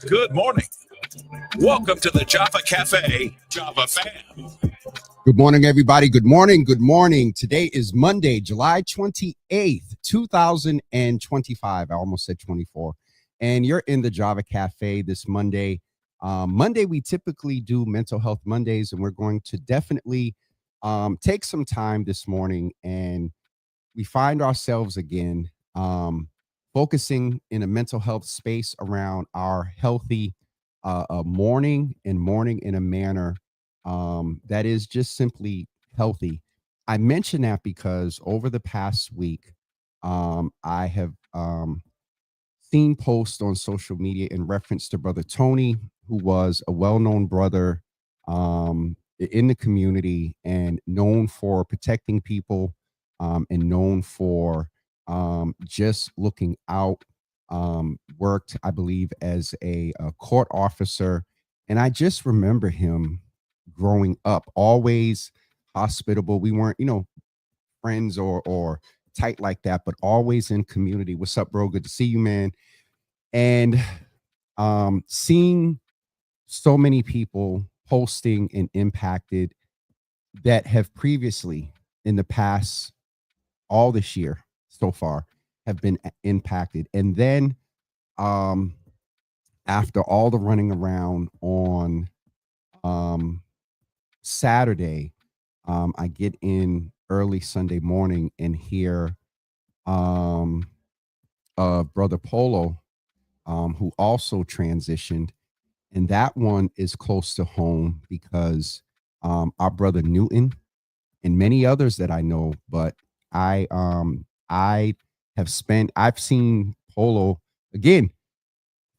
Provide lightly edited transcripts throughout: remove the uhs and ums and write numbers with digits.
Good morning. Welcome to the Java Cafe, Java fam. Good morning, everybody. Good morning. Good morning. Today is Monday, July 28th, 2025. I almost said 24. And you're in the Java Cafe this Monday. Monday, we typically do Mental Health Mondays, and we're going to definitely take some time this morning. And we find ourselves again focusing in a mental health space around our healthy mourning and mourning in a manner that is just simply healthy. I mention that because over the past week, I have seen posts on social media in reference to Brother Tony, who was a well-known brother in the community and known for protecting people and known for just looking out. Worked, I believe, as a court officer. And I just remember him growing up, always hospitable. We weren't, friends or tight like that, but always in community. What's up, bro? Good to see you, man. And seeing so many people posting and impacted that have previously in the past, all this year so far, have been impacted. And then after all the running around on Saturday, I get in early Sunday morning and hear Brother Polo, who also transitioned. And that one is close to home because our brother Newton and many others that I know, but I've seen Polo again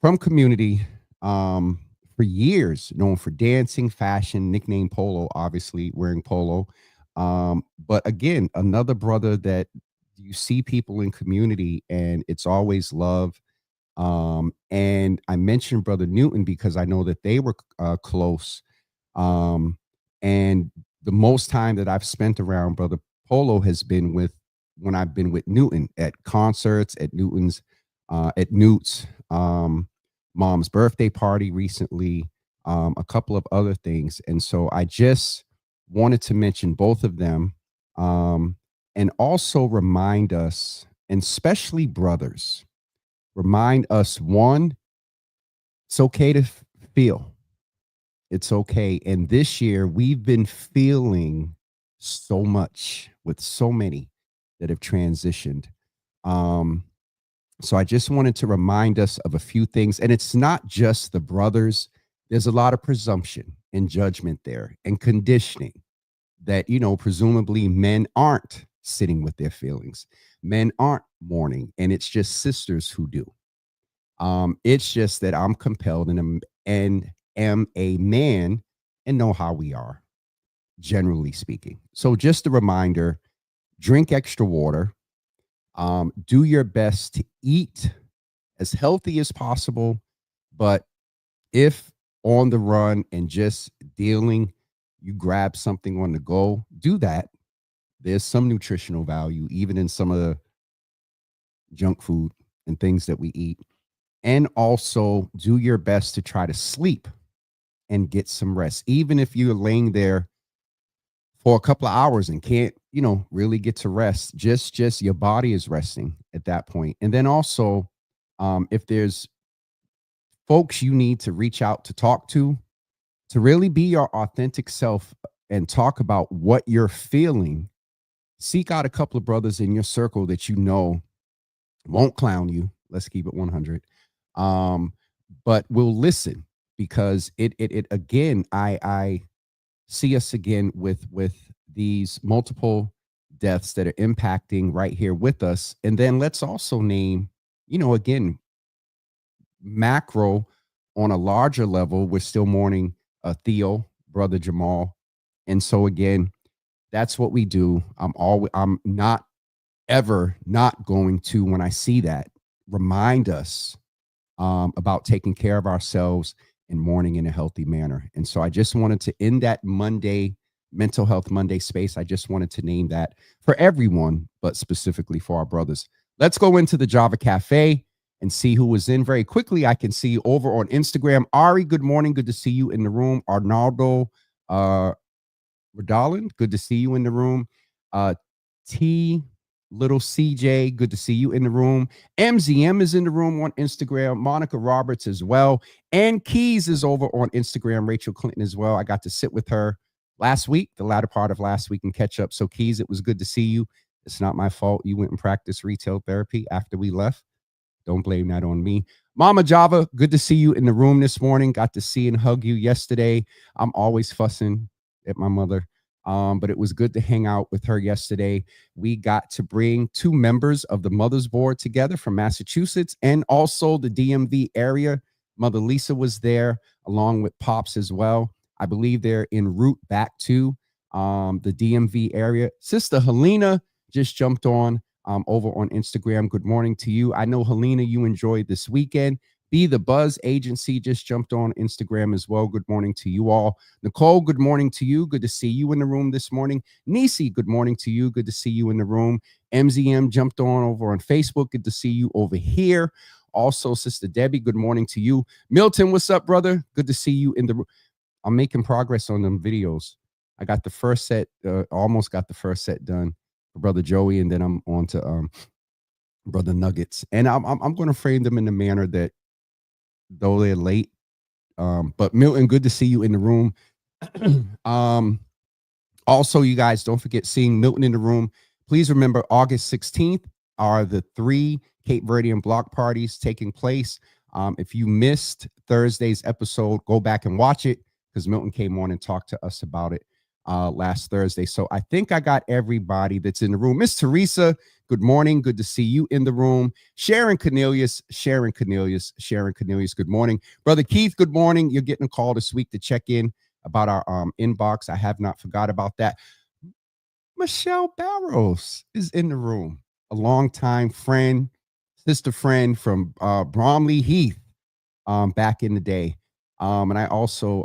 from community for years, known for dancing, fashion, nickname Polo, obviously wearing polo. But again, another brother that you see people in community and it's always love. And I mentioned Brother Newton because I know that they were close. And the most time that I've spent around Brother Polo has been when I've been with Newton at concerts, at Newt's mom's birthday party recently, a couple of other things. And so I just wanted to mention both of them and also remind us, and especially brothers, remind us, one, it's okay to feel. It's okay. And this year we've been feeling so much with so many that have transitioned. So I just wanted to remind us of a few things. And it's not just the brothers. There's a lot of presumption and judgment there and conditioning that, presumably men aren't sitting with their feelings. Men aren't mourning. And it's just sisters who do. It's just that I'm compelled and am a man and know how we are, generally speaking. So just a reminder, drink extra water. Do your best to eat as healthy as possible. But if on the run and just dealing, you grab something on the go, do that. There's some nutritional value, even in some of the junk food and things that we eat. And also do your best to try to sleep and get some rest. Even if you're laying there for a couple of hours and can't, really get to rest, just your body is resting at that point. And then also, if there's folks you need to reach out to talk to really be your authentic self and talk about what you're feeling, seek out a couple of brothers in your circle that won't clown you. Let's keep it 100. But will listen, because it again, I see us again with these multiple deaths that are impacting right here with us. And then let's also name, again, macro on a larger level. We're still mourning Theo, Brother Jamal. And so again, that's what we do. I'm not ever not going to, when I see that, remind us about taking care of ourselves and mourning in a healthy manner. And so I just wanted to end that Monday, Mental Health Monday space. I just wanted to name that for everyone, but specifically for our brothers. Let's go into the Java Cafe. and see who was in. Very quickly, I can see over on Instagram. Ari, good morning. Good to see you in the room. Arnaldo Rodalin, good to see you in the room. T Little CJ, good to see you in the room. MZM is in the room on Instagram. Monica Roberts as well. And Keys is over on Instagram. Rachel Clinton as well. I got to sit with her last week, the latter part of last week, and catch up. So Keys, it was good to see you. It's not my fault you went and practiced retail therapy after we left. Don't blame that on me. Mama Java, good to see you in the room this morning. Got to see and hug you yesterday. I'm always fussing at my mother. But it was good to hang out with her yesterday. We got to bring 2 members of the Mothers Board together from Massachusetts and also the DMV area. Mother Lisa was there along with Pops as well. I believe they're en route back to the DMV area. Sister Helena just jumped on over on Instagram. Good morning to you. I know, Helena, you enjoyed this weekend. Be the Buzz Agency just jumped on Instagram as well. Good morning to you all. Nicole, good morning to you. Good to see you in the room this morning. Nisi, good morning to you. Good to see you in the room. MZM jumped on over on Facebook. Good to see you over here. Also, Sister Debbie, good morning to you. Milton, what's up, brother? Good to see you in the room. I'm making progress on them videos. I got the first set, almost got the first set done for Brother Joey, and then I'm on to Brother Nuggets. And I'm going to frame them in the manner that, though they're late. But Milton, good to see you in the room. Also, you guys, don't forget seeing Milton in the room. Please remember, August 16th are the 3 Cape Verdean block parties taking place. If you missed Thursday's episode, go back and watch it, because Milton came on and talked to us about it last Thursday. So I think I got everybody that's in the room. Miss Teresa, good morning. Good to see you in the room. Sharon Cornelius, good morning. Brother Keith, good morning. You're getting a call this week to check in about our inbox. I have not forgot about that. Michelle Barros is in the room, a longtime friend, sister friend from Bromley Heath back in the day. And I also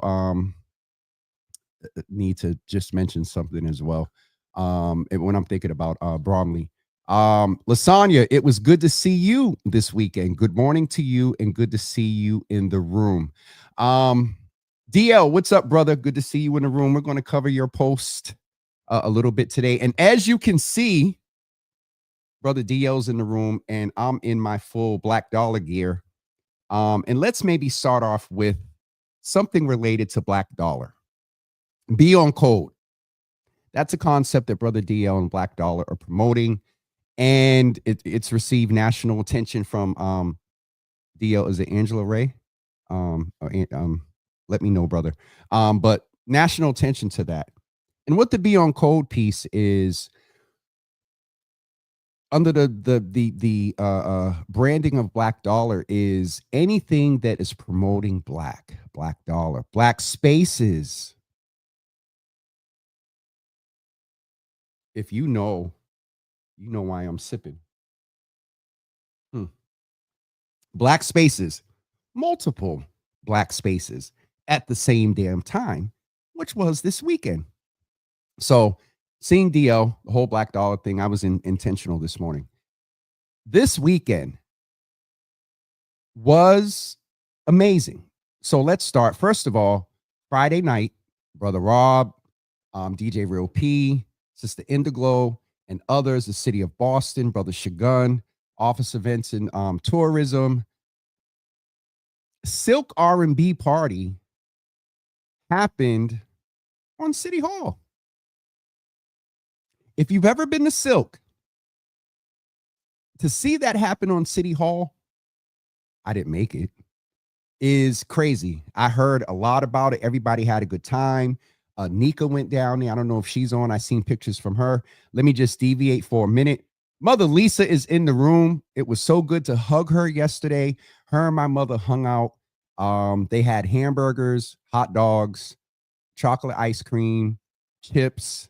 need to just mention something as well when I'm thinking about Bromley. Lasagna, it was good to see you this weekend. Good morning to you, and good to see you in the room. DL, what's up, brother? Good to see you in the room. We're going to cover your post a little bit today. And as you can see, Brother DL's in the room, and I'm in my full Black Dollar gear. And let's maybe start off with something related to Black Dollar. Be on code. That's a concept that Brother DL and Black Dollar are promoting, and it's received national attention from DL. Is it Angela Ray? Let me know, brother. But national attention to that. And what the Be on Code piece is, under the branding of Black Dollar, is anything that is promoting Black Dollar, Black spaces. If you know why I'm sipping. Black spaces, multiple Black spaces at the same damn time, which was this weekend. So seeing DL, the whole Black Dollar thing, I was intentional this morning. This weekend was amazing. So let's start. First of all, Friday night, Brother Rob, DJ Real P, Sister Indiglo, and others, the City of Boston, Brother Shagun, Office Events and Tourism, Silk R&B party happened on City Hall. If you've ever been to Silk, to see that happen on City Hall, I didn't make it, is crazy. I heard a lot about it. Everybody had a good time. Nika went down there. I don't know if she's on. I seen pictures from her. Let me just deviate for a minute. Mother Lisa is in the room. It was so good to hug her yesterday. Her and my mother hung out. They had hamburgers, hot dogs, chocolate ice cream, chips,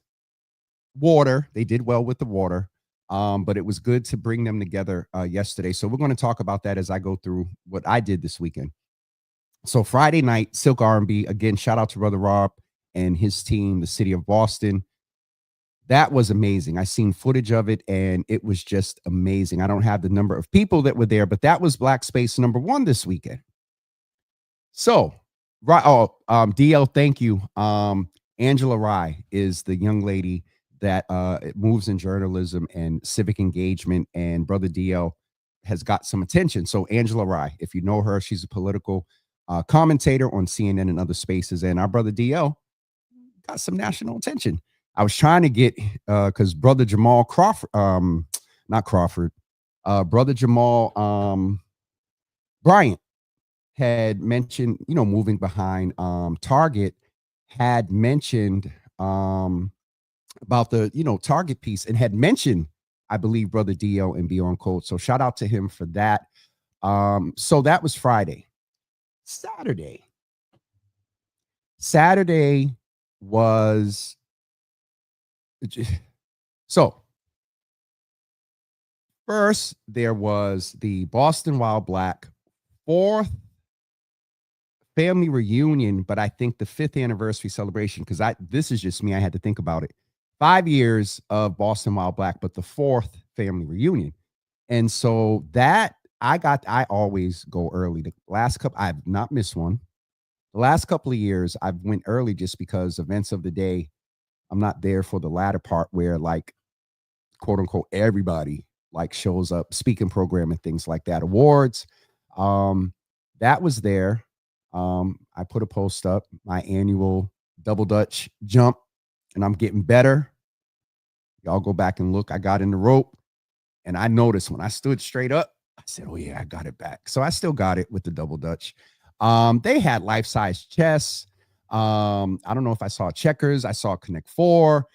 water. They did well with the water. But it was good to bring them together yesterday. So we're going to talk about that as I go through what I did this weekend. So Friday night, Silk R&B. Again, shout out to Brother Rob and his team, the City of Boston. That was amazing. I seen footage of it and it was just amazing. I don't have the number of people that were there, but that was Black Space #1 this weekend. So, right. Oh, DL, thank you. Angela Rye is the young lady that moves in journalism and civic engagement, and Brother DL has got some attention. So, Angela Rye, if you know her, she's a political commentator on CNN and other spaces, and our brother DL got some national attention. I was trying to get because Brother Jamal Crawford, not Crawford, Brother Jamal Bryant had mentioned, moving behind Target, had mentioned about the, Target piece, and had mentioned, I believe, Brother DL and Beyond Code. So shout out to him for that. So that was Friday. Saturday was so first there was the Boston Wild Black 4th family reunion, but I think the 5th anniversary celebration, because this is just me, I had to think about it. 5 years of Boston Wild Black, but the 4th family reunion. And so that I always go early. The last couple, I've not missed one. The last couple of years, I've went early just because events of the day, I'm not there for the latter part where, like, quote unquote, everybody like shows up, speaking program and things like that. Awards. That was there. I put a post up, my annual double Dutch jump, and I'm getting better. Y'all go back and look. I got in the rope, and I noticed when I stood straight up, I said, oh yeah, I got it back. So I still got it with the double Dutch. They had life-size chess. I don't know if I saw checkers. I saw Connect Four.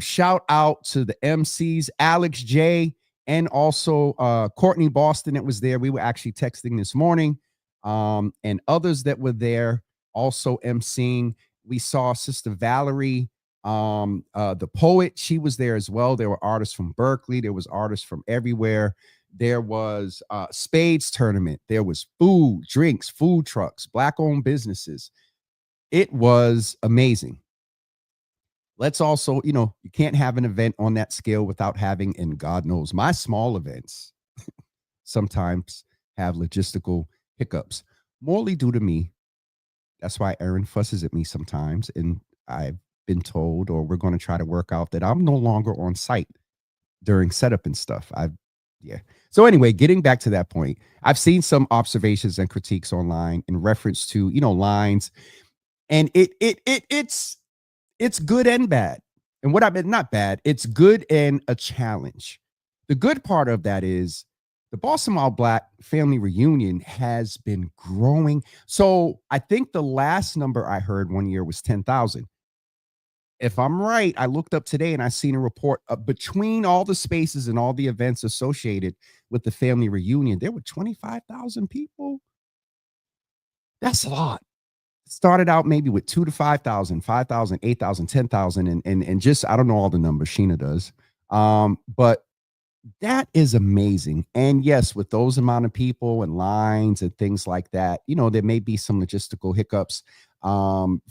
Shout out to the MCs, Alex J, and also Courtney Boston that was there. We were actually texting this morning. And others that were there also emceeing. We saw Sister Valerie, the poet. She was there as well. There were artists from Berkeley. There was artists from everywhere. There was Spades tournament. There was food, drinks, food trucks, Black-owned businesses. It was amazing. Let's also, you can't have an event on that scale without having, and God knows, my small events sometimes have logistical hiccups, morely due to me. That's why Aaron fusses at me sometimes. And I've been told, or we're going to try to work out, that I'm no longer on site during setup and stuff. So anyway, getting back to that point, I've seen some observations and critiques online in reference to, lines, and it's good and bad. And what I mean, not bad, it's good and a challenge. The good part of that is the Boston Wild Black family reunion has been growing. So I think the last number I heard one year was 10,000. If I'm right, I looked up today and I seen a report between all the spaces and all the events associated with the family reunion, there were 25,000 people. That's a lot. Started out maybe with 2,000 to 5,000, 5,000, 8,000, 10,000, and just, I don't know all the numbers. Sheena does. But that is amazing. And yes, with those amount of people and lines and things like that, there may be some logistical hiccups.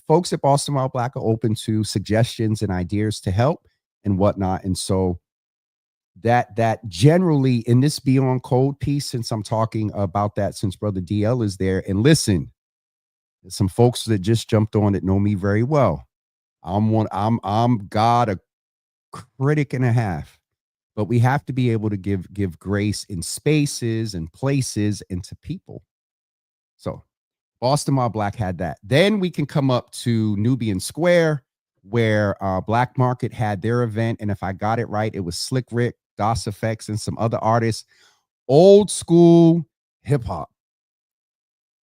Folks at Boston Wild Black are open to suggestions and ideas to help and whatnot. And so that generally in this Beyond Code piece, since I'm talking about that, since Brother DL is there, and listen, some folks that just jumped on that know me very well. I'm God, a critic and a half. But we have to be able to give grace in spaces and places and to people. So Boston Wild Black had that. Then we can come up to Nubian Square, where Black Market had their event. And if I got it right, it was Slick Rick, DOS Effects, and some other artists. Old school hip hop.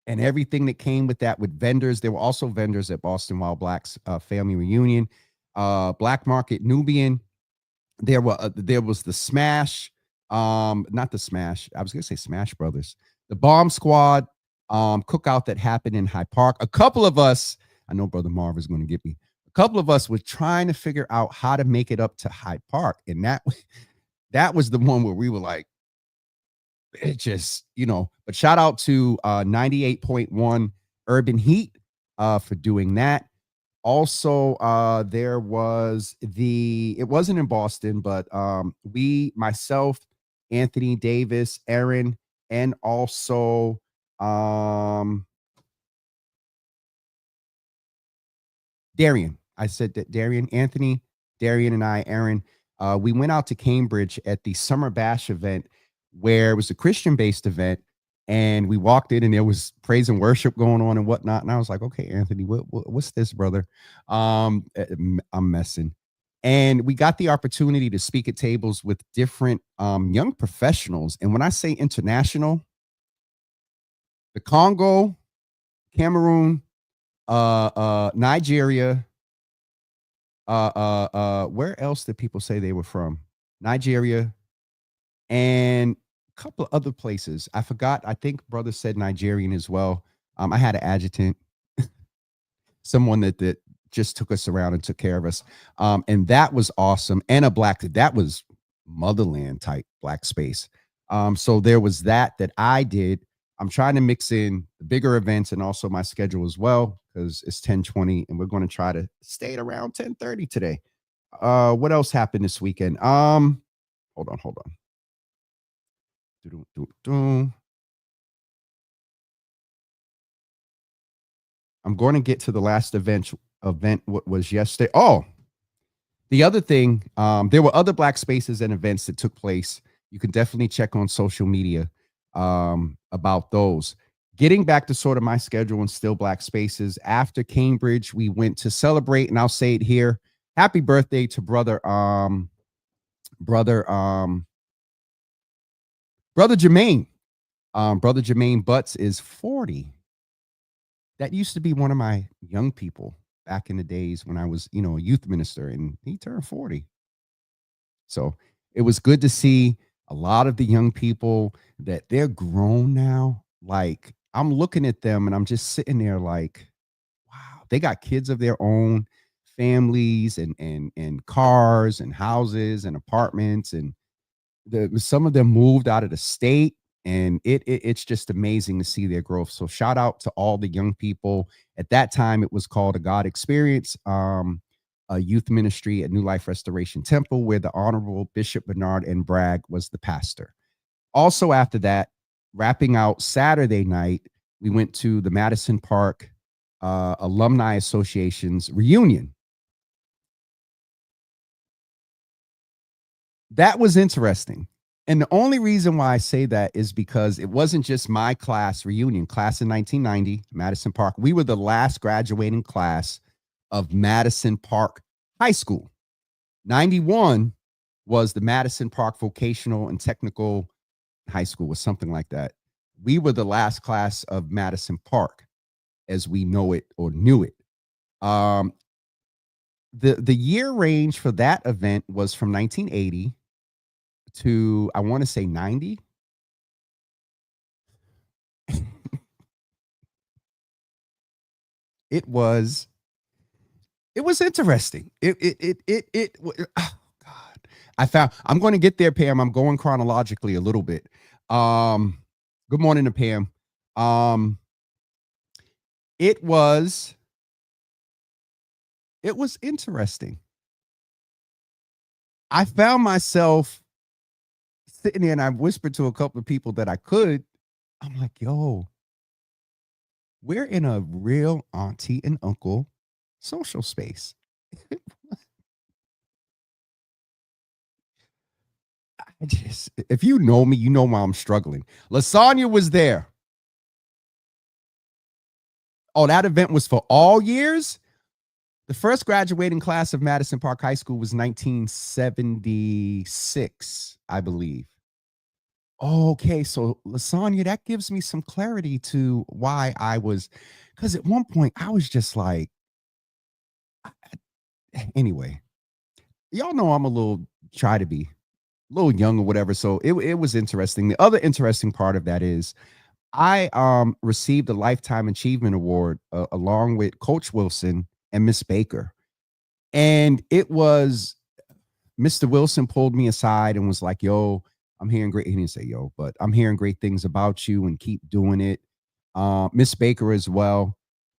And everything that came with that, with vendors. There were also vendors at Boston Wild Black's family reunion. Black Market Nubian. There was the Smash, not the Smash. I was gonna say Smash Brothers, the Bomb Squad cookout that happened in Hyde Park. A couple of us, I know Brother Marv is going to get me. A couple of us were trying to figure out how to make it up to Hyde Park, and that was the one where we were like, it just, But shout out to 98.1 Urban Heat for doing that. Also, there was it wasn't in Boston, but myself, Anthony Davis, Aaron, and also um Darian. I said that Darian, Anthony, Darian, and I, Aaron, we went out to Cambridge at the Summer Bash event where it was a Christian based event. And we walked in and there was praise and worship going on and whatnot. And I was like, okay, Anthony, what's this, brother? I'm messing. And we got the opportunity to speak at tables with different young professionals. And when I say international, the Congo, Cameroon, Nigeria, where else did people say they were from? Nigeria and a couple of other places. I forgot. I think brother said Nigerian as well. I had an adjutant, someone that just took us around and took care of us. And that was awesome. And that was motherland type black space. So there was that I did. I'm trying to mix in the bigger events and also my schedule as well, because it's 10:20 and we're going to try to stay at around 10:30 today. What else happened this weekend? Hold on. I'm going to get to the last event. What was yesterday? Oh, the other thing, there were other black spaces and events that took place. You can definitely check on social media about those. Getting back to sort of my schedule and still black spaces. After Cambridge, we went to celebrate, and I'll say it here. Happy birthday to brother Jermaine. Brother Jermaine Butts is 40. That used to be one of my young people back in the days when I was, a youth minister, and he turned 40. So it was good to see a lot of the young people that they're grown now. Like, I'm looking at them and I'm just sitting there like, wow, they got kids of their own, families and cars and houses and apartments, and some of them moved out of the state, and it's just amazing to see their growth. So shout out to all the young people. At that time, it was called a God Experience, a youth ministry at New Life Restoration Temple, where the Honorable Bishop Bernard N. Bragg was the pastor. Also, after that, wrapping out Saturday night, we went to the Madison Park Alumni Association's reunion. That was interesting. And the only reason why I say that is because it wasn't just my class reunion, class in 1990, Madison Park. We were the last graduating class of Madison Park High School. 91 was the Madison Park Vocational and Technical High School, or something like that. We were the last class of Madison Park as we know it or knew it. The year range for that event was from 1980 to, I want to say, 90. It was interesting. Oh God. I'm going to get there, Pam. I'm going chronologically a little bit. Good morning to Pam. It was interesting. I found myself sitting there and I whispered to a couple of people that I'm like, yo, we're in a real auntie and uncle social space. If you know me, you know why I'm struggling. Lasagna was there. Oh, that event was for all years? The first graduating class of Madison Park High School was 1976, I believe. Okay, so Lasagna, that gives me some clarity to why because at one point I was just like, anyway, y'all know I'm a little, try to be a little young or whatever. So it was interesting. The other interesting part of that is I received a Lifetime Achievement Award along with Coach Wilson and Miss Baker. And it was, Mr. Wilson pulled me aside and was like, yo, I'm hearing great. He didn't say yo, but I'm hearing great things about you and keep doing it. Miss Baker as well.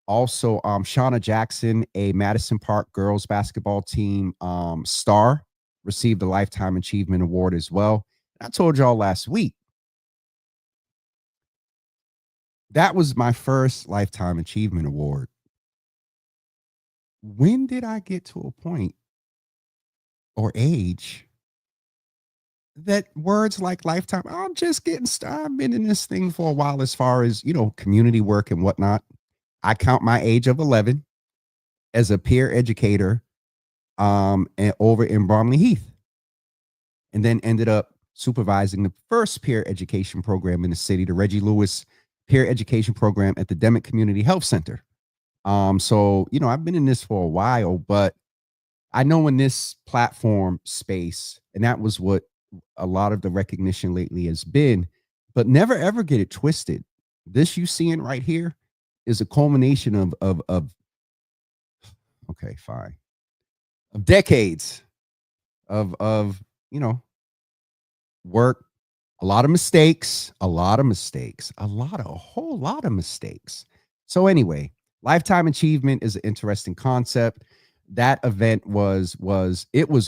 Also, Shauna Jackson, a Madison Park girls basketball team star, received a Lifetime Achievement Award as well. I told y'all last week, that was my first Lifetime Achievement Award. When did I get to a point or age that words like lifetime, I'm just getting started. I've been in this thing for a while as far as, community work and whatnot. I count my age of 11 as a peer educator and over in Bromley Heath, and then ended up supervising the first peer education program in the city, the Reggie Lewis Peer Education Program at the Demick Community Health Center. So, I've been in this for a while, but I know in this platform space, and that was what a lot of the recognition lately has been, but never ever get it twisted. This you seeing right here is a culmination of okay, fine, of decades of work, a lot of mistakes, a whole lot of mistakes. So anyway, lifetime achievement is an interesting concept. That event was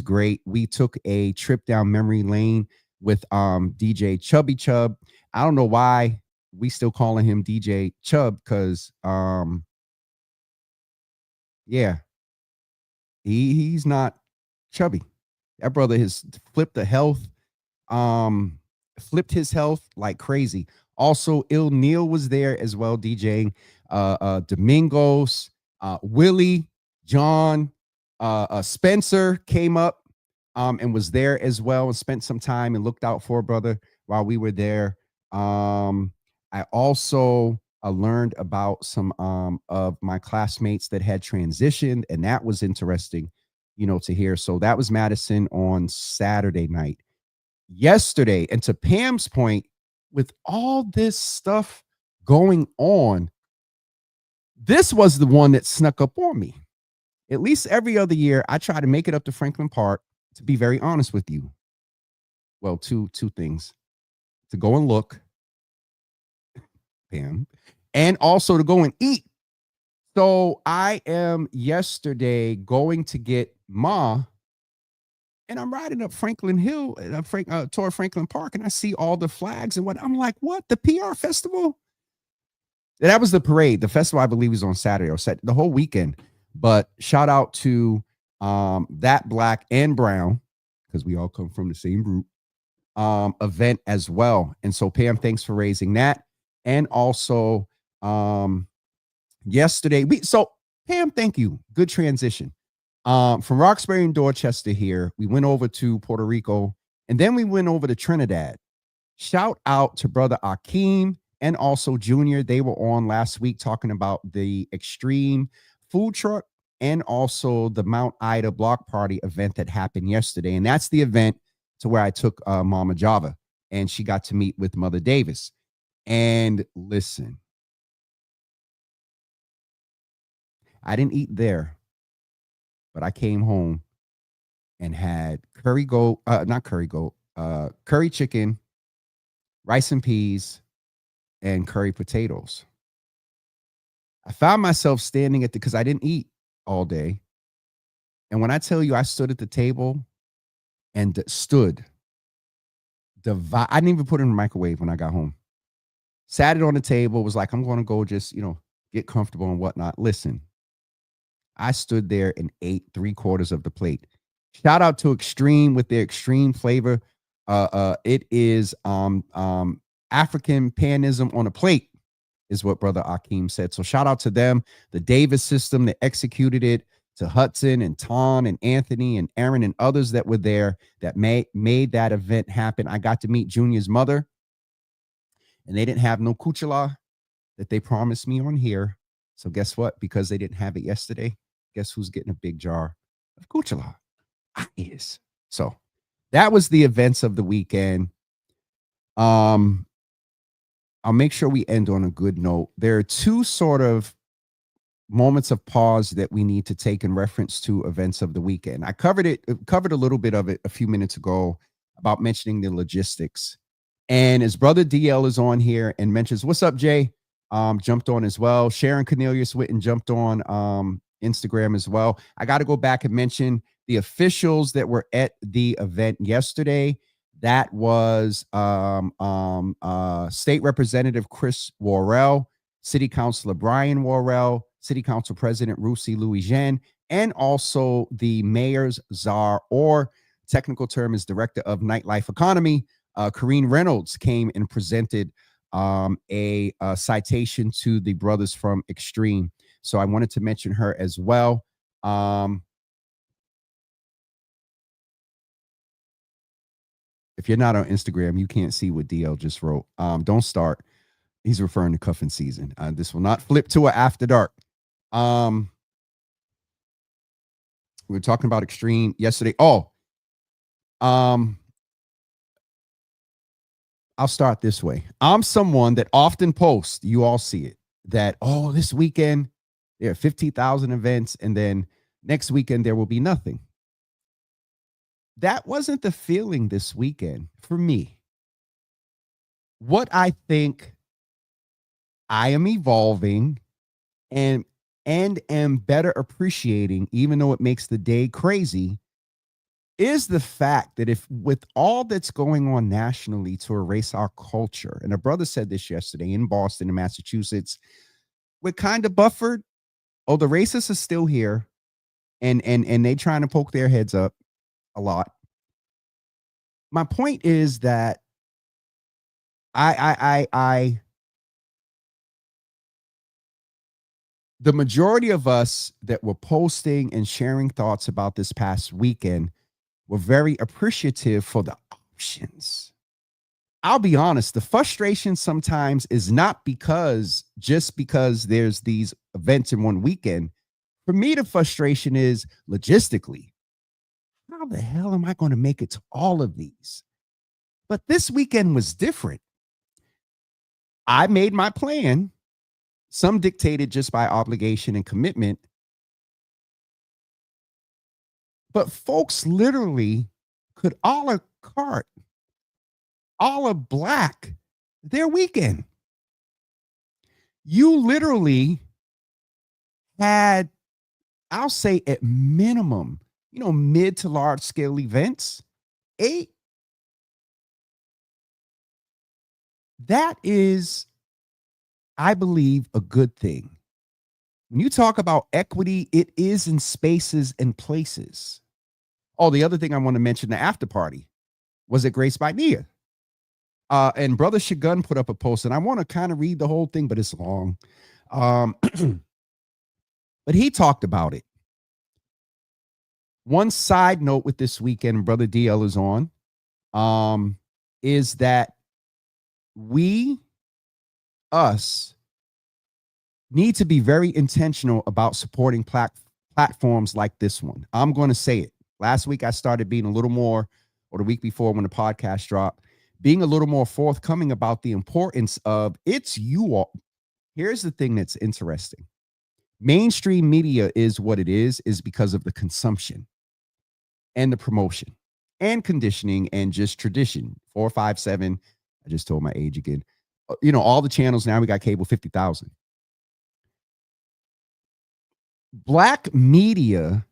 great. We took a trip down memory lane with DJ Chubby Chub. I don't know why we still calling him DJ Chub, because yeah, he's not chubby. That brother has flipped his health like crazy. Also, Il Neil was there as well, DJing. Domingos, Willie, John, Spencer came up and was there as well, and spent some time and looked out for a brother while we were there. I also learned about some of my classmates that had transitioned, and that was interesting, to hear. So that was Madison on Saturday night. Yesterday, and to Pam's point, with all this stuff going on, this was the one that snuck up on me. At least every other year, I try to make it up to Franklin Park, to be very honest with you. Well, two things: to go and look, Pam, and also to go and eat. So I am yesterday going to get Ma, and I'm riding up Franklin Hill, toward Franklin Park, and I see all the flags and what. I'm like, what? The PR festival? That was the parade. The festival, I believe, was on Saturday, or the whole weekend. But shout out to that Black and Brown, because we all come from the same group, event as well. And so, Pam, thanks for raising that. And also, yesterday, Pam, thank you. Good transition. From Roxbury and Dorchester here, we went over to Puerto Rico, and then we went over to Trinidad. Shout out to brother Akeem and also Junior. They were on last week talking about the Extreme food truck and also the Mount Ida block party event that happened yesterday. And that's the event to where I took Mama Java, and she got to meet with Mother Davis. And listen, I didn't eat there, but I came home and had curry chicken, rice and peas, and curry potatoes. I found myself standing because I didn't eat all day. And when I tell you, I stood at the table and I didn't even put it in the microwave when I got home. Sat it on the table, was like, I'm going to go just, get comfortable and whatnot. Listen, I stood there and ate 3/4 of the plate. Shout out to Extreme with their extreme flavor. It is African panism on a plate, is what brother Akeem said. So shout out to them, the Davis system that executed it, to Hudson and Ton and Anthony and Aaron and others that were there that made that event happen. I got to meet Junior's mother, and they didn't have no kuchala that they promised me on here. So guess what? Because they didn't have it yesterday, guess who's getting a big jar of kuchala? I is. So that was the events of the weekend. I'll make sure we end on a good note. There are two sort of moments of pause that we need to take in reference to events of the weekend. I covered a little bit of it a few minutes ago about mentioning the logistics. And his brother DL is on here and mentions, what's up, Jay? jumped on as well. Sharon Cornelius Witten jumped on Instagram as well. I got to go back and mention the officials that were at the event yesterday. That was State Representative Chris Worrell, City Councilor Brian Worrell, City Council President Rusi Louis-Jean, and also the mayor's czar, or technical term is Director of Nightlife Economy, Corrine Reynolds, came and presented a citation to the brothers from Extreme. So I wanted to mention her as well. If you're not on Instagram, you can't see what DL just wrote. Don't start. He's referring to cuffing season. This will not flip to an after dark. We were talking about Extreme yesterday. I'll start this way. I'm someone that often posts, you all see it, that, this weekend there are 50,000 events, and then next weekend there will be nothing. That wasn't the feeling this weekend for me. What I think I am evolving and am better appreciating, even though it makes the day crazy, is the fact that if with all that's going on nationally to erase our culture, and a brother said this yesterday in Boston and Massachusetts, we're kind of buffered. The racists are still here, and they trying to poke their heads up a lot. My point is that the majority of us that were posting and sharing thoughts about this past weekend were very appreciative for the options. I'll be honest, the frustration sometimes is not because there's these events in one weekend. For me, the frustration is logistically. How the hell am I going to make it to all of these? But this weekend was different. I made my plan, some dictated just by obligation and commitment. But folks literally could a la carte, a la black their weekend. You literally had, I'll say at minimum, mid to large scale events, 8. That is, I believe, a good thing. When you talk about equity, it is in spaces and places. The other thing I want to mention, the after party was at Grace by Nia. And Brother Shagun put up a post, and I want to kind of read the whole thing, but it's long. But he talked about it. One side note with this weekend, Brother DL is on, is that us, need to be very intentional about supporting platforms like this one. I'm going to say it. Last week, I started being a little more, or the week before when the podcast dropped, being a little more forthcoming about the importance of it's you all. Here's the thing that's interesting. Mainstream media is what it is because of the consumption and the promotion and conditioning and just tradition. 457. I just told my age again. All the channels now, we got cable, 50,000. Black media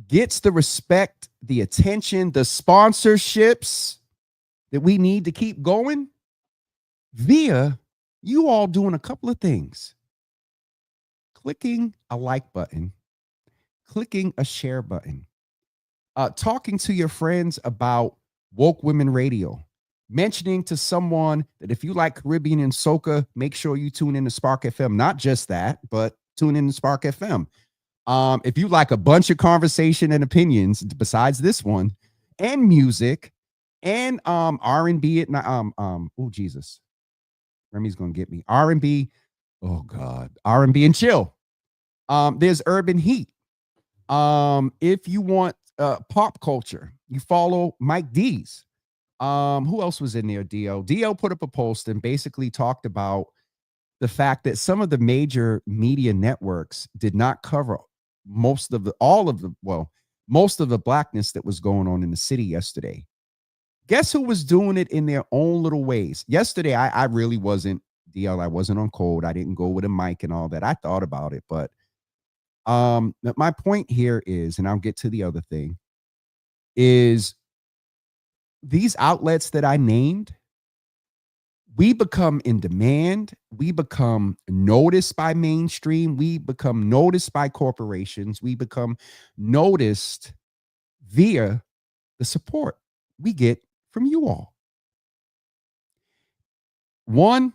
gets the respect, the attention, the sponsorships that we need to keep going via you all doing a couple of things. Clicking a like button, clicking a share button, talking to your friends about Woke Women Radio, mentioning to someone that if you like Caribbean and soca, make sure you tune in to Spark FM. Not just that, but tune in to Spark FM. If you like a bunch of conversation and opinions besides this one, and music, and R&B, Jesus, Remy's gonna get me. R&B, oh God, R&B and chill. There's Urban Heat. If you want pop culture, you follow Mike D's. Who else was in there? DL put up a post and basically talked about the fact that some of the major media networks did not cover most of the blackness that was going on in the city yesterday. Guess who was doing it in their own little ways? Yesterday, I really wasn't, DL, I wasn't on code. I didn't go with a mic and all that. I thought about it, but my point here is, and I'll get to the other thing, is these outlets that I named, we become in demand. We become noticed by mainstream. We become noticed by corporations. We become noticed via the support we get from you all. One,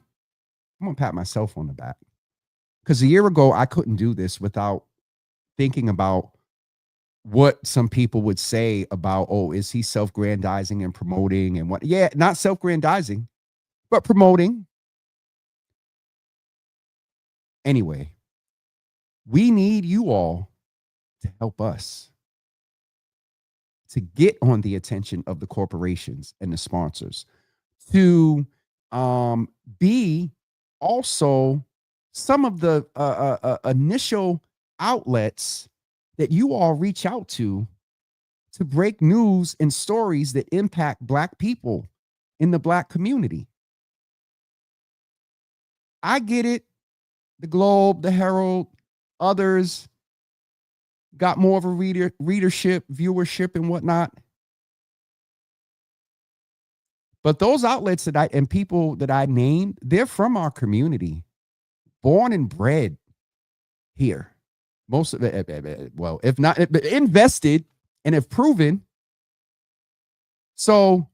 I'm going to pat myself on the back, because a year ago, I couldn't do this without thinking about what some people would say about, oh, is he self-grandizing and promoting and what? Yeah, not self-grandizing, but promoting. Anyway, we need you all to help us to get on the attention of the corporations and the sponsors, to be also some of the initial outlets that you all reach out to break news and stories that impact Black people in the Black community. I get it. The Globe, the Herald, others got more of a readership, viewership, and whatnot. But those outlets and people that I named, they're from our community, born and bred here. Most of it, well, if not invested and have proven. So,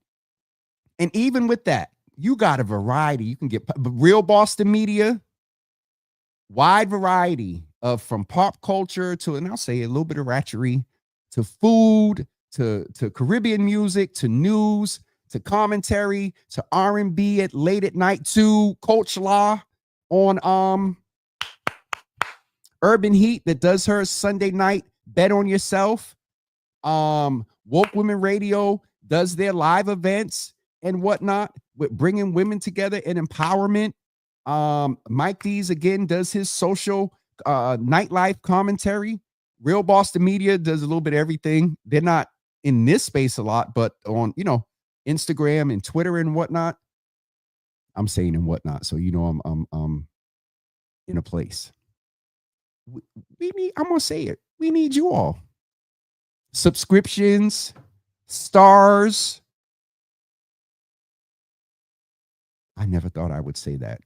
and even with that, you got a variety. You can get Real Boston Media, wide variety of from pop culture to, and I'll say a little bit of ratchery, to food, to Caribbean music, to news, to commentary, to R&B at late at night, to Coach Law on Urban Heat that does her Sunday night Bet on Yourself. Woke Women Radio does their live events and whatnot with bringing women together and empowerment. Mike Dees again does his social nightlife commentary. Real Boston Media does a little bit of everything. They're not in this space a lot, but on, Instagram and Twitter and whatnot. I'm saying and whatnot, so I'm in a place. We need, I'm gonna say it. We need you all. Subscriptions, stars. I never thought I would say that.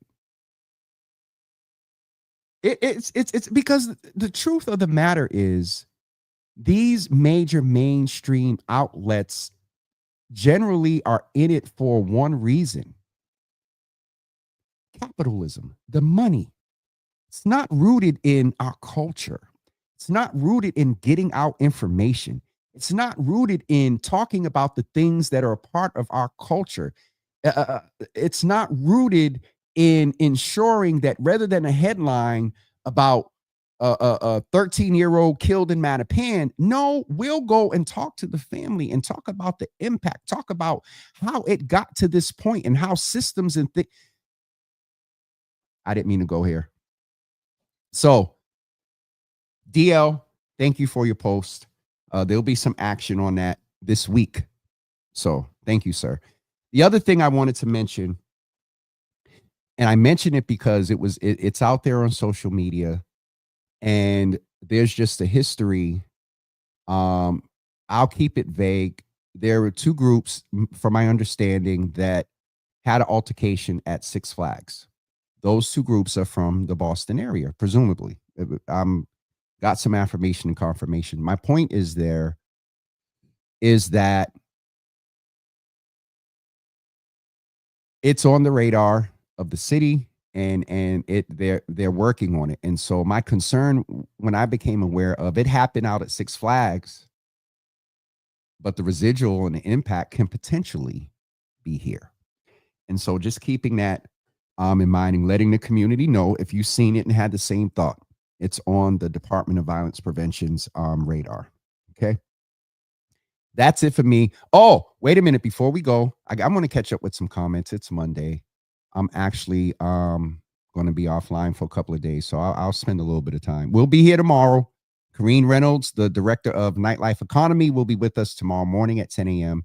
It's because the truth of the matter is these major mainstream outlets generally are in it for one reason: capitalism, the money. It's not rooted in our culture. It's not rooted in getting out information. It's not rooted in talking about the things that are a part of our culture. It's not rooted in ensuring that rather than a headline about a 13-year-old killed in Mattapan, no, we'll go and talk to the family and talk about the impact, talk about how it got to this point and how systems and things. I didn't mean to go here. So, DL, thank you for your post. There'll be some action on that this week. So, thank you, sir. The other thing I wanted to mention, and I mention it because it's out there on social media, and there's just a history. I'll keep it vague. There were two groups, from my understanding, that had an altercation at Six Flags. Those two groups are from the Boston area, presumably. Got some affirmation and confirmation. My point is that it's on the radar of the city, and they're working on it. And so my concern when I became aware of it happened out at Six Flags, but the residual and the impact can potentially be here. And so just keeping that in mind and letting the community know if you've seen it and had the same thought. It's on the Department of Violence Prevention's radar. Okay. That's it for me. Oh, wait a minute. Before we go, I'm going to catch up with some comments. It's Monday. I'm actually going to be offline for a couple of days, so I'll spend a little bit of time. We'll be here tomorrow. Kareen Reynolds, the director of Nightlife Economy, will be with us tomorrow morning at 10 a.m.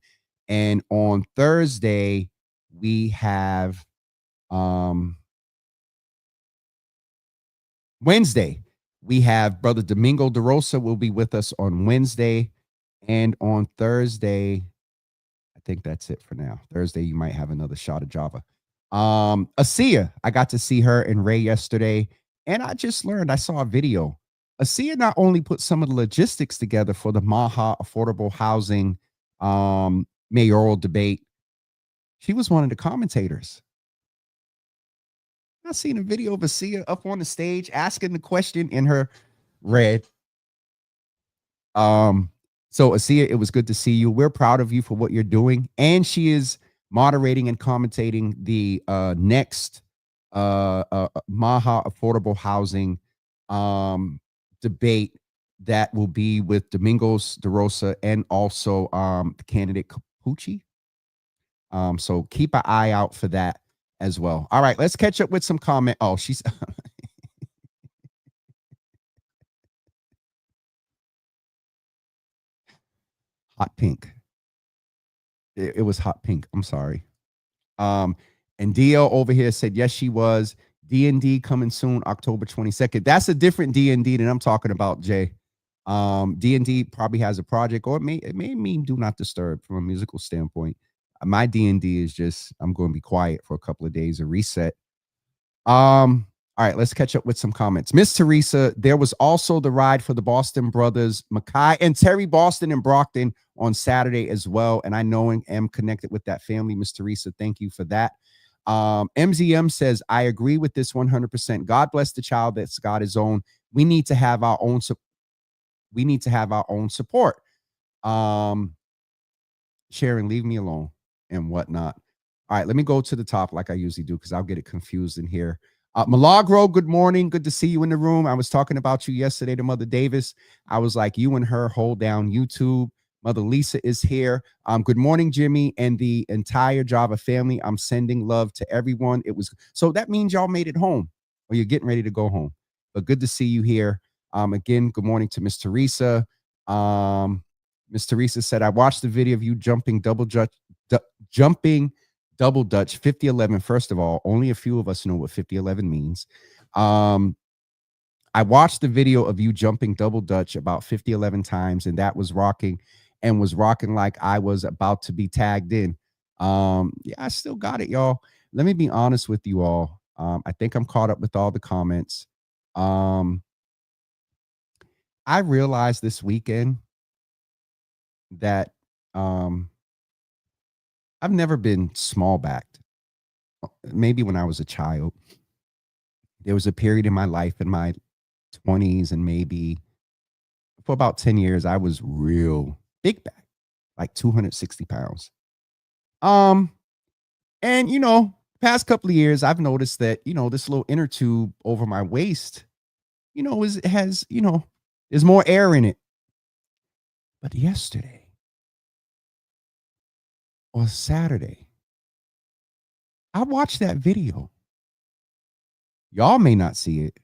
And on Thursday, we have Wednesday, we have Brother Domingo DeRosa will be with us on Wednesday. And on Thursday, I think that's it for now. Thursday, you might have another shot of Java. Asia, I got to see her and Ray yesterday, and I just learned, I saw a video. Asia not only put some of the logistics together for the Maha affordable housing mayoral debate, she was one of the commentators. I seen a video of Asia up on the stage asking the question in her red. So Asia, it was good to see you. We're proud of you for what you're doing. And she is moderating and commentating the next Maha affordable housing debate that will be with Domingos DeRosa and also the candidate Capucci. So keep an eye out for that as well. All right, let's catch up with some comment. Oh, she's hot pink. It was hot pink. I'm sorry. And DL over here said yes, she was. D&D coming soon, October 22nd. That's a different D&D than I'm talking about, Jay. D&D probably has a project, or it may mean do not disturb from a musical standpoint. My D&D is just I'm going to be quiet for a couple of days, a reset. All right, let's catch up with some comments. Miss Teresa, there was also the ride for the Boston brothers, Mackay and Terry Boston and Brockton on Saturday as well. And I know and am connected with that family. Miss Teresa, thank you for that. MZM says, I agree with this 100%. God bless the child that's got his own. We need to have our own. We need to have our own support. Sharon, leave me alone and whatnot. All right, let me go to the top like I usually do because I'll get it confused in here. Milagro, good morning. Good to see you in the room. I was talking about you yesterday to Mother Davis. I was like, you and her hold down YouTube. Mother Lisa is here. Good morning, Jimmy, and the entire Java family. I'm sending love to everyone. It was so that means y'all made it home or you're getting ready to go home. But good to see you here. Again, good morning to Miss Teresa. Miss Teresa said, I watched the video of you jumping double dutch 5011. First of all, only a few of us know what 5011 means. I watched the video of you jumping double dutch about 5011 times, and that was rocking like I was about to be tagged in. Yeah, I still got it, y'all. Let me be honest with you all. I think I'm caught up with all the comments. I realized this weekend that I've never been small backed. Maybe when I was a child, there was a period in my life in my 20s and maybe for about 10 years, I was real big back, like 260 pounds. And past couple of years, I've noticed that, this little inner tube over my waist, has there's more air in it. But yesterday or Saturday, I watched that video. Y'all may not see it.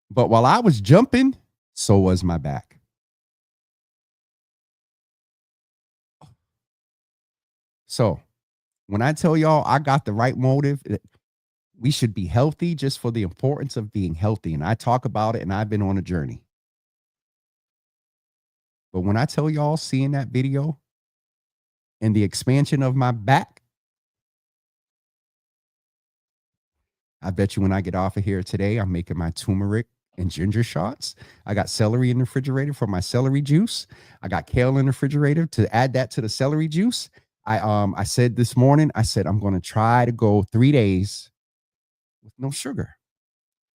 But while I was jumping, so was my back. So when I tell y'all I got the right motive, we should be healthy just for the importance of being healthy. And I talk about it and I've been on a journey. But when I tell y'all seeing that video and the expansion of my back, I bet you when I get off of here today, I'm making my turmeric and ginger shots. I got celery in the refrigerator for my celery juice. I got kale in the refrigerator to add that to the celery juice. I said this morning, I said, I'm going to try to go 3 days with no sugar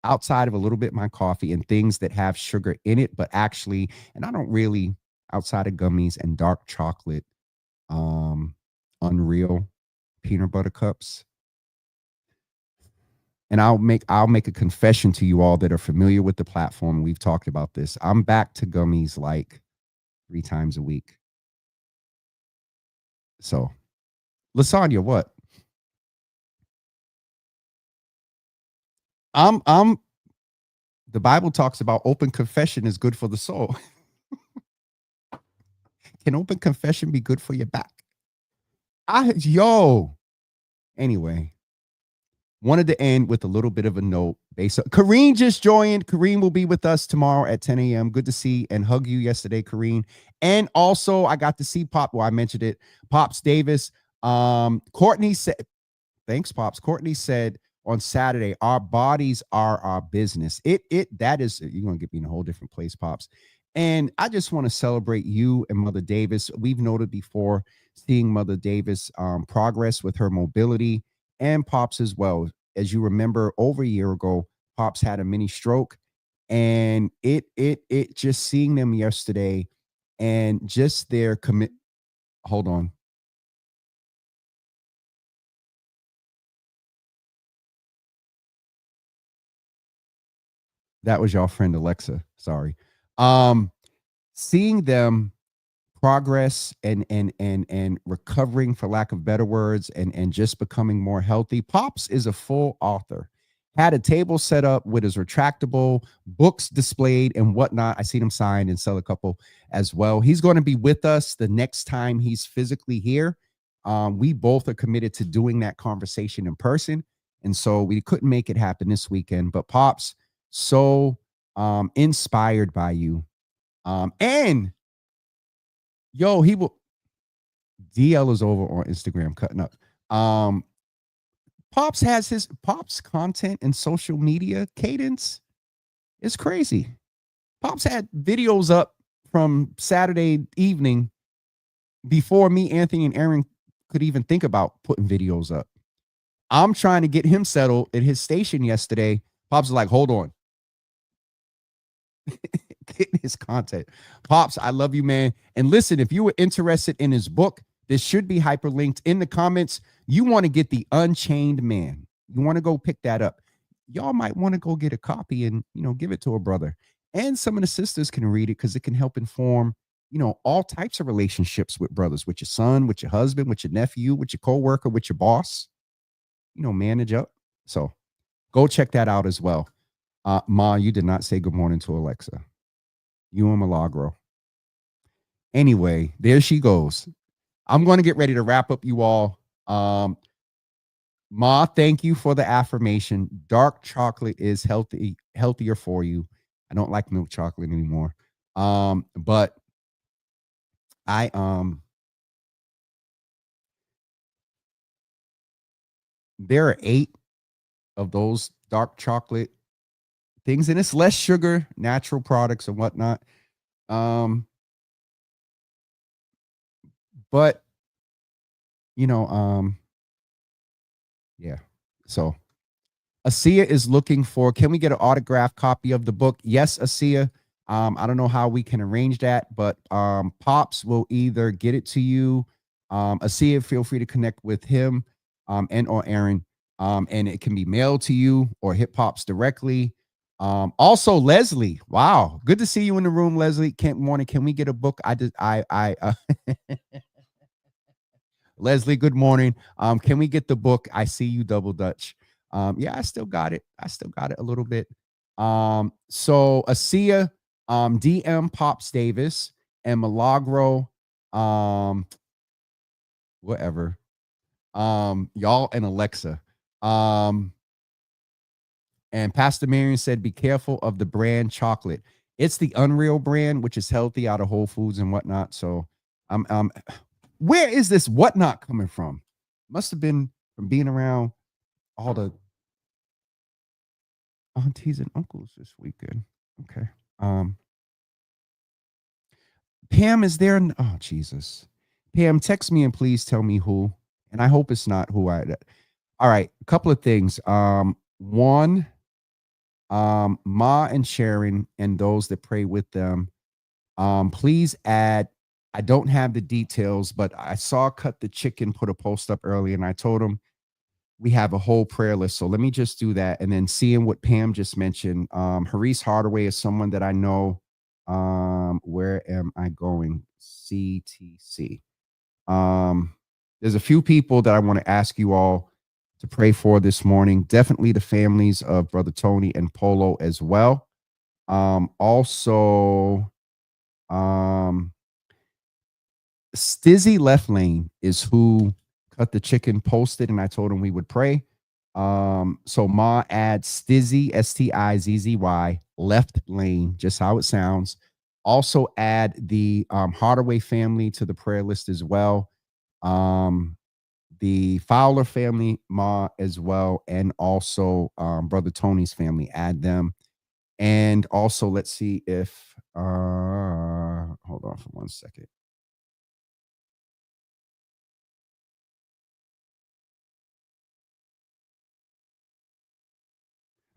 outside of a little bit of my coffee and things that have sugar in it, but actually, and I don't really outside of gummies and dark chocolate, Unreal peanut butter cups. And I'll make a confession to you all that are familiar with the platform. We've talked about this. I'm back to gummies like 3 times a week. So, Lasagna, what? The Bible talks about open confession is good for the soul. Can open confession be good for your back? Anyway, wanted to end with a little bit of a note. Kareen just joined. Kareen will be with us tomorrow at 10 a.m. Good to see and hug you yesterday, Kareen. And also, I got to see Pop. Well, I mentioned it. Pops Davis. Courtney said, thanks, Pops. Courtney said on Saturday, our bodies are our business. That is, you're gonna get me in a whole different place, Pops. And I just want to celebrate you and Mother Davis. We've noted before seeing Mother Davis progress with her mobility, and Pops as well. As you remember, over a year ago, Pops had a mini stroke, and it just seeing them yesterday and just their commit. Hold on. That was your friend Alexa. Sorry. Seeing them progress and recovering, for lack of better words, and just becoming more healthy. Pops is a full author. Had a table set up with his retractable books displayed and whatnot. I seen him sign and sell a couple as well. He's going to be with us the next time he's physically here. We both are committed to doing that conversation in person, and so we couldn't make it happen this weekend. But Pops, so inspired by you, and he will. DL is over on Instagram cutting up. Pops has his Pops content and social media cadence is crazy. Pops had videos up from Saturday evening before me, Anthony, and Aaron could even think about putting videos up. I'm trying to get him settled at his station yesterday. Pops is like, hold on. Getting his content. Pops, I love you, man. And listen, if you were interested in his book, this should be hyperlinked in the comments. You want to get The Unchained Man. You want to go pick that up. Y'all might want to go get a copy and, give it to a brother. And some of the sisters can read it because it can help inform, all types of relationships with brothers, with your son, with your husband, with your nephew, with your coworker, with your boss, manage up. So go check that out as well. Ma, you did not say good morning to Alexa. You and Milagro. Anyway, there she goes. I'm going to get ready to wrap up, you all. Ma, thank you for the affirmation. Dark chocolate is healthier for you. I don't like milk chocolate anymore. But I there are 8 of those dark chocolate things, and it's less sugar, natural products and whatnot. But yeah. So Asia is looking for, can we get an autographed copy of the book? Yes, Asia. I don't know how we can arrange that, but Pops will either get it to you. Asia, feel free to connect with him and or Aaron. And it can be mailed to you or hit Pops directly. Also Leslie, wow, good to see you in the room, Leslie. Morning, can we get a book? Leslie, good morning. Can we get the book? I see you, Double Dutch. Yeah, I still got it a little bit. So Asia, DM Pops Davis and Milagro, whatever. Y'all and Alexa. And Pastor Marion said, be careful of the brand chocolate. It's the Unreal brand, which is healthy, out of Whole Foods and whatnot. So where is this whatnot coming from? Must have been from being around all the aunties and uncles this weekend. Okay. Pam is there. Oh, Jesus. Pam, text me and please tell me who. And I hope it's not who I. All right. A couple of things. One, Ma and Sharon and those that pray with them, please add. I don't have the details, but I saw Cut the Chicken put a post up early, and I told him we have a whole prayer list. So let me just do that. And then seeing what Pam just mentioned, Harris Hardaway is someone that I know. Where am I going? CTC. There's a few people that I want to ask you all to pray for this morning. Definitely the families of Brother Tony and Polo as well. Also, Stizzy Left Lane is who Cut the Chicken posted, and I told him we would pray. So Ma adds Stizzy, Stizzy, Left Lane, just how it sounds. Also add the Hardaway family to the prayer list as well. The Fowler family, Ma, as well, and also Brother Tony's family, add them. And also, let's see if hold on for 1 second.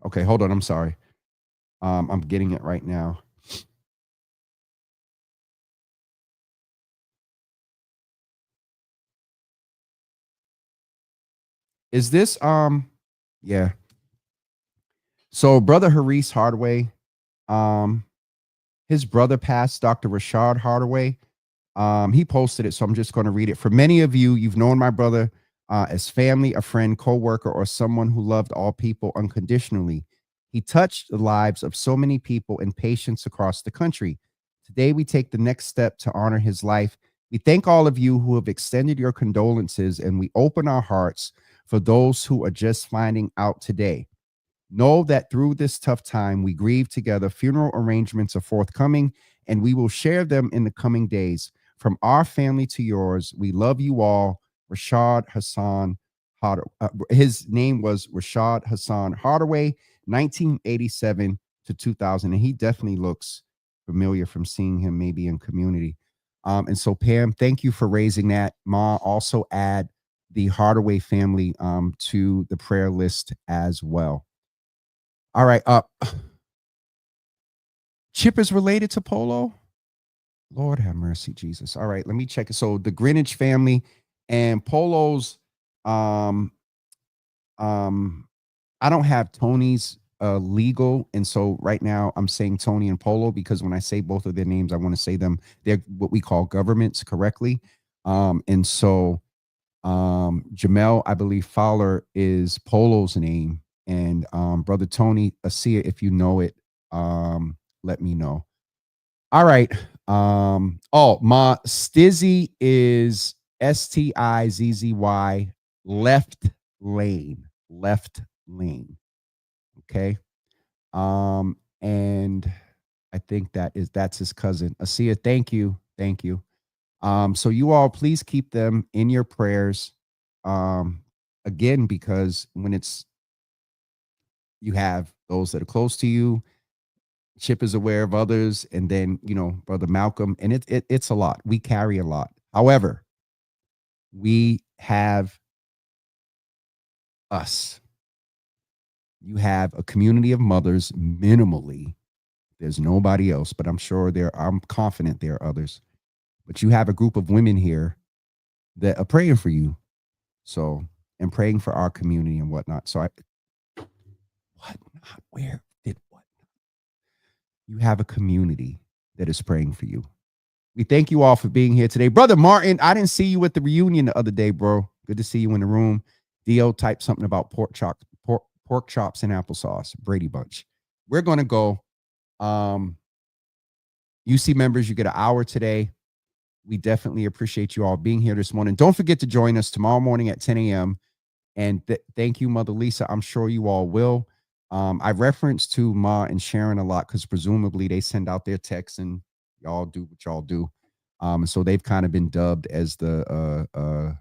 Okay, hold on. I'm sorry. I'm getting it right now. Is this yeah. So brother Haris Hardaway, his brother passed, Dr. Rashad Hardaway. He posted it, so I'm just going to read it. For many of you, you've known my brother as family, a friend, co-worker, or someone who loved all people unconditionally. He touched the lives of so many people and patients across the country. Today, we take the next step to honor his life. We thank all of you who have extended your condolences, and we open our hearts for those who are just finding out today. Know that through this tough time, we grieve together. Funeral arrangements are forthcoming, and we will share them in the coming days. From our family to yours, we love you all. Rashad Hassan Hardaway. His name was Rashad Hassan Hardaway, 1987 to 2000. And he definitely looks familiar from seeing him maybe in community. And so, Pam, thank you for raising that. Ma, also add the Hardaway family to the prayer list as well. All right. Chip is related to Polo. Lord have mercy, Jesus. All right, let me check it. So the Greenwich family and Polo's I don't have Tony's legal, and so right now I'm saying Tony and Polo because when I say both of their names, I want to say them, they're what we call governments correctly. And so Jamel, I believe Fowler is Polo's name, and brother Tony Asia, if you know it, let me know. All right. My Stizzy is Stizzy, Left Lane. Left Lane. Okay. And I think that's his cousin. Asia, thank you. Thank you. So you all please keep them in your prayers. Again, because when it's you have those that are close to you, Chip is aware of others, and then Brother Malcolm, and it's a lot. We carry a lot. However, we have us. You have a community of mothers minimally. There's nobody else, but I'm confident there are others. But you have a group of women here that are praying for you. So, and praying for our community and whatnot. So where did what? You have a community that is praying for you. We thank you all for being here today. Brother Martin, I didn't see you at the reunion the other day, bro. Good to see you in the room. Dio typed something about pork chops and applesauce, Brady Bunch. We're going to go. UC members, you get an hour today. We definitely appreciate you all being here this morning. Don't forget to join us tomorrow morning at 10 a.m. And thank you, Mother Lisa. I'm sure you all will. I reference to Ma and Sharon a lot because presumably they send out their texts and y'all do what y'all do. So they've kind of been dubbed as the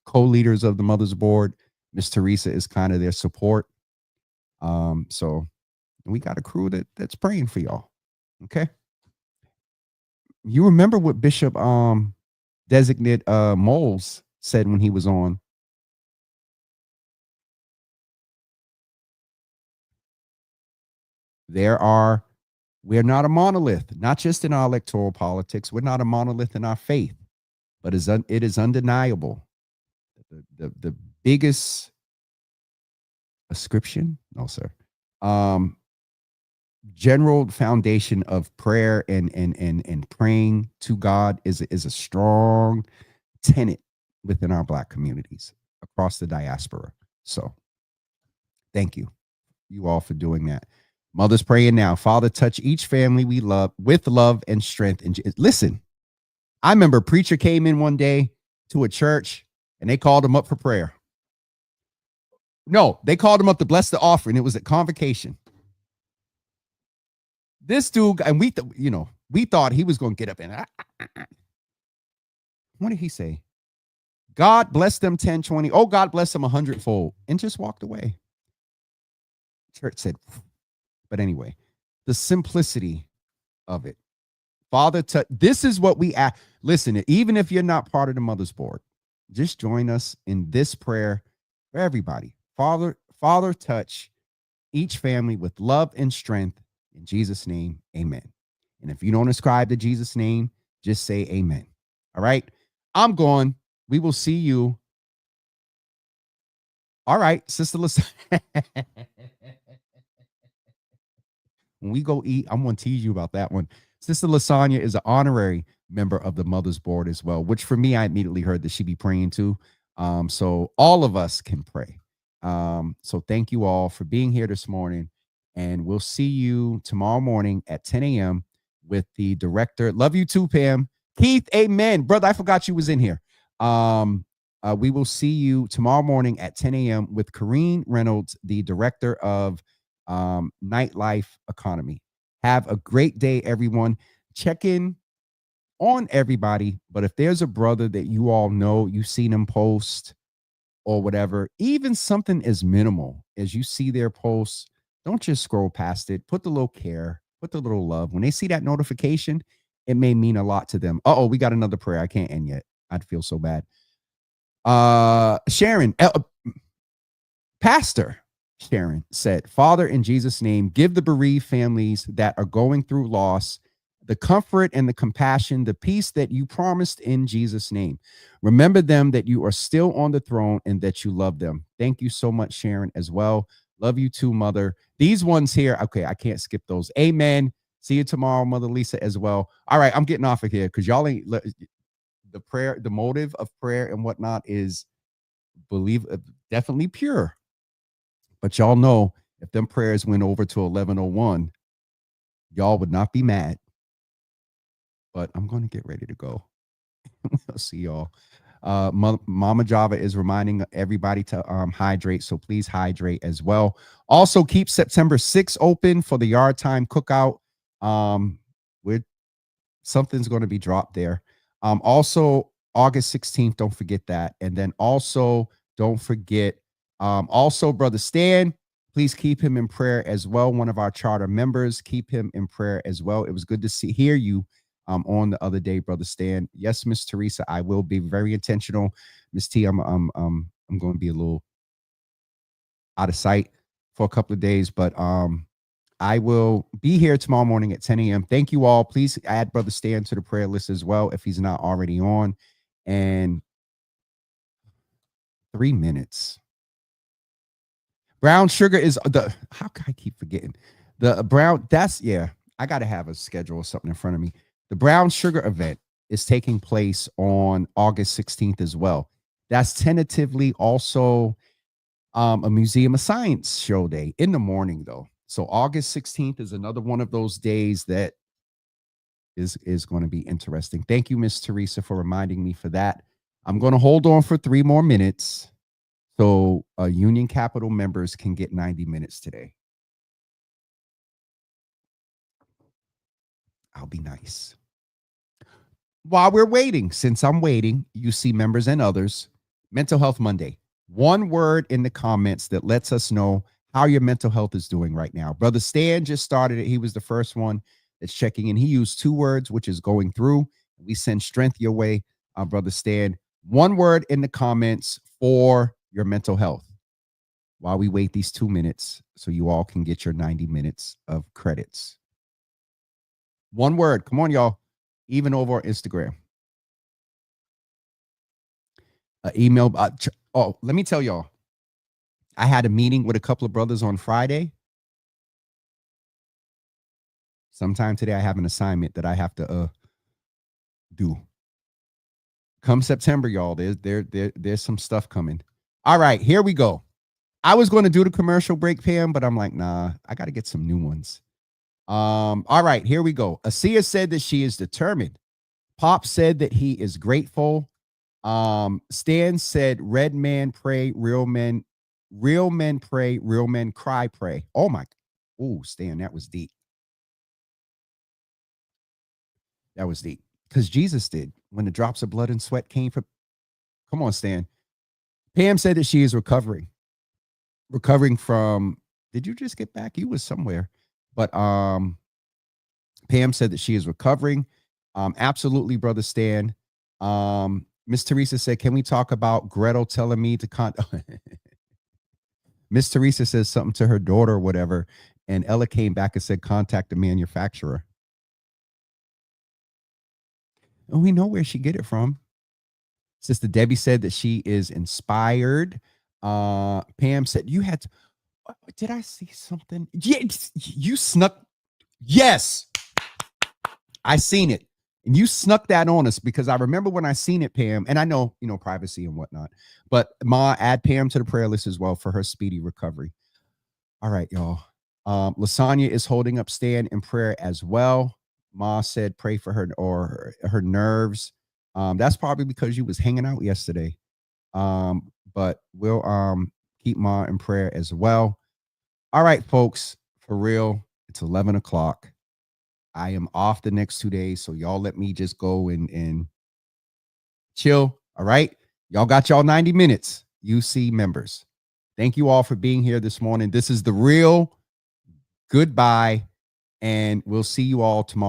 co-leaders of the Mother's Board. Miss Teresa is kind of their support. So we got a crew that's praying for y'all. Okay. You remember what Bishop Designate Moles said when he was on? We're not a monolith, not just in our electoral politics. We're not a monolith in our faith, but it is undeniable. The biggest ascription, no, sir. General foundation of prayer and praying to God is a strong tenet within our Black communities across the diaspora. So thank you all for doing that. Mother's praying now. Father, touch each family we love with love and strength. And listen, I remember a preacher came in one day to a church and they called him up for prayer. No, they called him up to bless the offering. It was at convocation. This dude, and we thought he was going to get up and what did he say? God bless them 10, 20. Oh, God bless them 100-fold, and just walked away. Church said, but anyway, the simplicity of it. Father, this is what we ask. Listen, even if you're not part of the Mother's Board, just join us in this prayer for everybody. Father, touch each family with love and strength. In Jesus' name, amen. And if you don't ascribe to Jesus' name, just say amen. All right? I'm going. We will see you. All right, Sister Lasagna. When we go eat, I'm going to tease you about that one. Sister Lasagna is an honorary member of the Mother's Board as well, which for me, I immediately heard that she'd be praying too. So all of us can pray. So thank you all for being here this morning. And we'll see you tomorrow morning at 10 a.m. with the director. Love you too, Pam. Keith, amen. Brother, I forgot you was in here. We will see you tomorrow morning at 10 a.m. with Kareen Reynolds, the director of Nightlife Economy. Have a great day, everyone. Check in on everybody. But if there's a brother that you all know, you've seen him post or whatever, even something as minimal as you see their posts, don't just scroll past it. Put the little care, put the little love. When they see that notification, it may mean a lot to them. We got another prayer. I can't end yet. I'd feel so bad. Sharon, Pastor Sharon said, Father, in Jesus' name, give the bereaved families that are going through loss the comfort and the compassion, the peace that you promised in Jesus' name. Remember them that you are still on the throne and that you love them. Thank you so much, Sharon, as well. Love you too, Mother. These ones here, okay, I can't skip those. Amen. See you tomorrow, Mother Lisa, as well. All right, I'm getting off of here because y'all ain't the prayer, the motive of prayer and whatnot is definitely pure. But y'all know if them prayers went over to 11:01, y'all would not be mad. But I'm going to get ready to go. We'll see y'all. Mama Java is reminding everybody to hydrate, so please hydrate as well. Also, keep September 6th open for the Yard Time Cookout. Something's going to be dropped there. Also, August 16th, don't forget that. And then also, don't forget, Brother Stan, please keep him in prayer as well. One of our charter members, keep him in prayer as well. It was good to hear you on the other day, Brother Stan. Yes, Miss Teresa, I will be very intentional. Miss T, I'm going to be a little out of sight for a couple of days, but I will be here tomorrow morning at 10 a.m. Thank you all. Please add Brother Stan to the prayer list as well if he's not already on. And 3 minutes. Brown sugar is how can I keep forgetting? The brown, I got to have a schedule or something in front of me. The Brown Sugar event is taking place on August 16th as well. That's tentatively also a Museum of Science show day in the morning, though. So August 16th is another one of those days that is going to be interesting. Thank you, Miss Teresa, for reminding me for that. I'm going to hold on for 3 more minutes so Union Capital members can get 90 minutes today. I'll be nice. While we're waiting, since I'm waiting, UC members and others, Mental Health Monday. One word in the comments that lets us know how your mental health is doing right now. Brother Stan just started it. He was the first one that's checking in. He used 2 words, which is going through. We send strength your way, Brother Stan. One word in the comments for your mental health while we wait these 2 minutes so you all can get your 90 minutes of credits. One word. Come on, y'all. Even over on Instagram. Email. Let me tell y'all. I had a meeting with a couple of brothers on Friday. Sometime today, I have an assignment that I have to do. Come September, y'all, there's some stuff coming. All right, here we go. I was going to do the commercial break, Pam, but I'm like, nah, I got to get some new ones. All right, here we go. Asia said that she is determined Pop said that he is grateful. Stan said, red man pray, real men pray, real men cry, pray. Oh my, oh, Stan, that was deep. That was deep. Because Jesus did when the drops of blood and sweat came from. Come on, Stan. Pam said that she is recovering from. Did you just get back? You was somewhere. But Pam said that she is recovering. Absolutely, brother Stan. Miss Teresa said, can we talk about Gretel telling me to Miss Teresa says something to her daughter or whatever, and Ella came back and said, contact the manufacturer. And we know where she get it from. Sister Debbie said that she is inspired. Pam said, you had to, did I see something? Yeah, you snuck. Yes, I seen it. And you snuck that on us because I remember when I seen it, Pam, and I know, privacy and whatnot, but Ma, add Pam to the prayer list as well for her speedy recovery. All right, y'all. Lasagna is holding up Stan in prayer as well. Ma said, pray for her or her nerves. That's probably because you was hanging out yesterday. But we'll keep Ma in prayer as well. All right, folks, for real, it's 11 o'clock. I am off the next 2 days, so y'all let me just go and chill. All right, y'all got y'all 90 minutes. UC members, thank you all for being here this morning. This is The Real. Goodbye, and we'll see you all tomorrow.